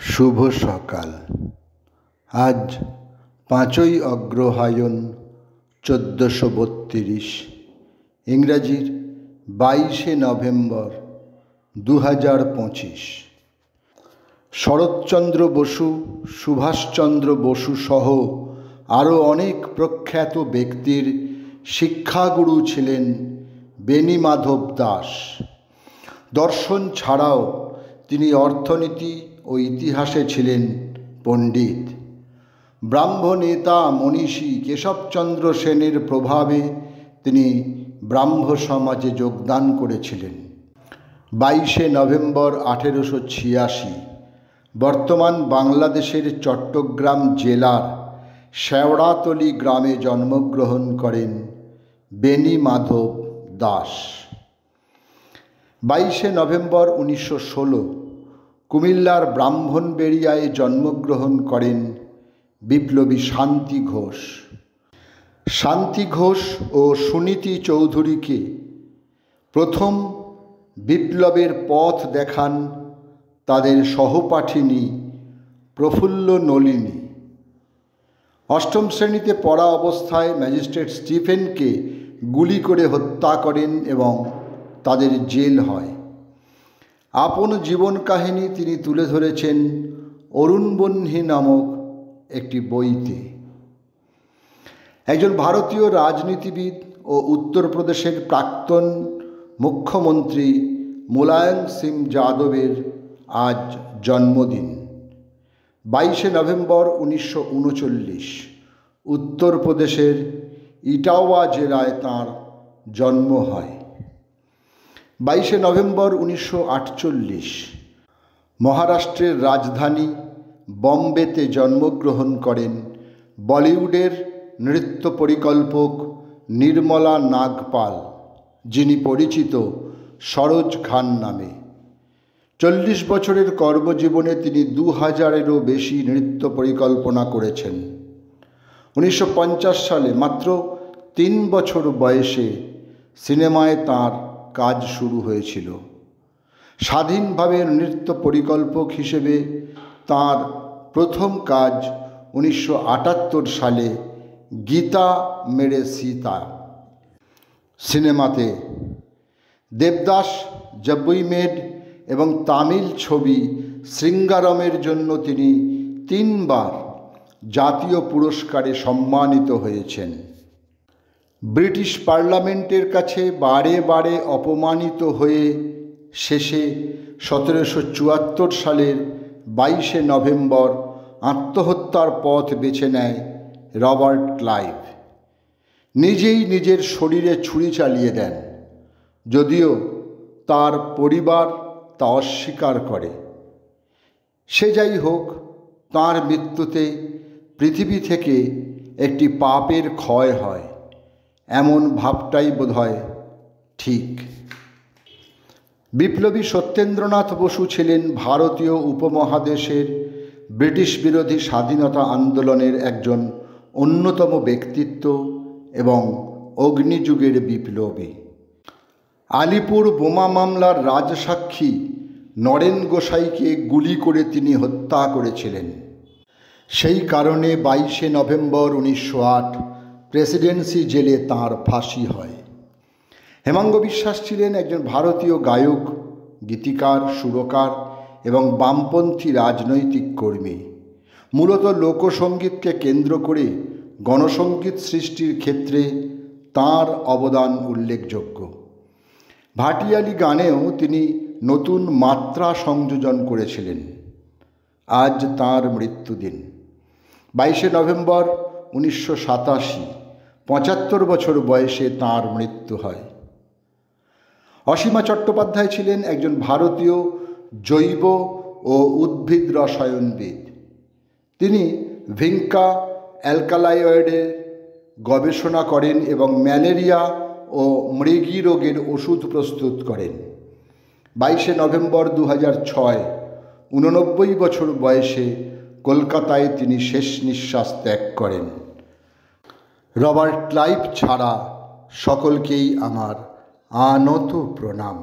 শুভ সকাল। আজ 5ই অগ্রহায়ণ 1432, ইংরাজির 22শে নভেম্বর 2025। শরৎচন্দ্র বসু, সুভাষচন্দ্র বসু সহ আরও অনেক প্রখ্যাত ব্যক্তির শিক্ষাগুরু ছিলেন বেণীমাধব দাস। দর্শন ছাড়াও তিনি অর্থনীতি ও ইতিহাসে ছিলেন পণ্ডিত। ব্রাহ্ম নেতা মনীষী কেশবচন্দ্র সেনের প্রভাবে তিনি ব্রাহ্ম সমাজে যোগদান করেছিলেন। 22শে নভেম্বর 1886 বর্তমান বাংলাদেশের চট্টগ্রাম জেলার শেওড়াতলী গ্রামে জন্মগ্রহণ করেন বেণীমাধব দাস। 22শে নভেম্বর 1916 কুমিল্লার ব্রাহ্মণবেড়িয়ায় জন্মগ্রহণ করেন বিপ্লবী শান্তি ঘোষ। শান্তি ঘোষ ও সুনীতি চৌধুরীকে প্রথম বিপ্লবের পথ দেখান তাদের সহপাঠিনী প্রফুল্ল নলিনী। অষ্টম শ্রেণীতে পড়া অবস্থায় ম্যাজিস্ট্রেট স্টিফেনকে গুলি করে হত্যা করেন এবং তাদের জেল হয়। আপন জীবন কাহিনী তিনি তুলে ধরেছেন অরুণবহ্নি নামক একটি বইতে। একজন ভারতীয় রাজনীতিবিদ ও উত্তরপ্রদেশের প্রাক্তন মুখ্যমন্ত্রী মুলায়ম সিং যাদবের আজ জন্মদিন। 22শে নভেম্বর 1939 উত্তরপ্রদেশের ইটাওয়া জেলায় তাঁর জন্ম হয়। 22শে নভেম্বর 1948 মহারাষ্ট্রের রাজধানী বম্বেতে জন্মগ্রহণ করেন বলিউডের নৃত্য পরিকল্পক নির্মলা নাগপাল, যিনি পরিচিত সরোজ খান নামে। 40 বছরের কর্মজীবনে তিনি 2000-এরও বেশি নৃত্য পরিকল্পনা করেছেন। 1950 সালে মাত্র 3 বছর বয়সে সিনেমায় তাঁর কাজ শুরু হয়েছিল। স্বাধীনভাবে নৃত্য পরিকল্পক হিসেবে তাঁর প্রথম কাজ 1978 সালে গীতা মেরে সীতা সিনেমাতে। দেবদাস, জব উই মেট এবং তামিল ছবি শৃঙ্গারমের জন্য তিনি 3 বার জাতীয় পুরস্কারে সম্মানিত হয়েছেন। ব্রিটিশ পার্লামেন্টের কাছে বারে বারে অপমানিত হয়ে শেষে 1774 সালের 22শে নভেম্বর আত্মহত্যার পথ বেছে নেয় রবার্ট ক্লাইভ। নিজেই নিজের শরীরে ছুরি চালিয়ে দেন, যদিও তার পরিবার তা অস্বীকার করে। সে যাই হোক, তাঁর মৃত্যুতে পৃথিবী থেকে একটি পাপের ক্ষয় হয়, এমন ভাবটাই বোধহয় ঠিক। বিপ্লবী সত্যেন্দ্রনাথ বসু ছিলেন ভারতীয় উপমহাদেশের ব্রিটিশ বিরোধী স্বাধীনতা আন্দোলনের একজন অন্যতম ব্যক্তিত্ব এবং অগ্নিযুগের বিপ্লবী। আলিপুর বোমা মামলার রাজসাক্ষী নরেন গোসাইকে গুলি করে তিনি হত্যা করেছিলেন। সেই কারণে 22শে নভেম্বর 1908 প্রেসিডেন্সি জেলে তাঁর ফাঁসি হয়। হেমাঙ্গ বিশ্বাস ছিলেন একজন ভারতীয় গায়ক, গীতিকার, সুরকার এবং বামপন্থী রাজনৈতিক কর্মী। মূলত লোকসঙ্গীতকে কেন্দ্র করে গণসঙ্গীত সৃষ্টির ক্ষেত্রে তাঁর অবদান উল্লেখযোগ্য। ভাটিয়ালি গানেও তিনি নতুন মাত্রা সংযোজন করেছিলেন। আজ তাঁর মৃত্যুদিন। 22শে নভেম্বর 1987 75 বছর বয়সে তাঁর মৃত্যু হয়। অসীমা চট্টোপাধ্যায় ছিলেন একজন ভারতীয় জৈব ও উদ্ভিদ রসায়নবিদ। তিনি ভিঙ্কা অ্যালকালয়েডের গবেষণা করেন এবং ম্যালেরিয়া ও মৃগী রোগের ওষুধ প্রস্তুত করেন। 22শে নভেম্বর 2006 89 বছর বয়সে কলকাতায় তিনি শেষ নিঃশ্বাস ত্যাগ করেন। রবার্ট ক্লাইভ ছাড়া সকলকেই আমার আনত প্রণাম।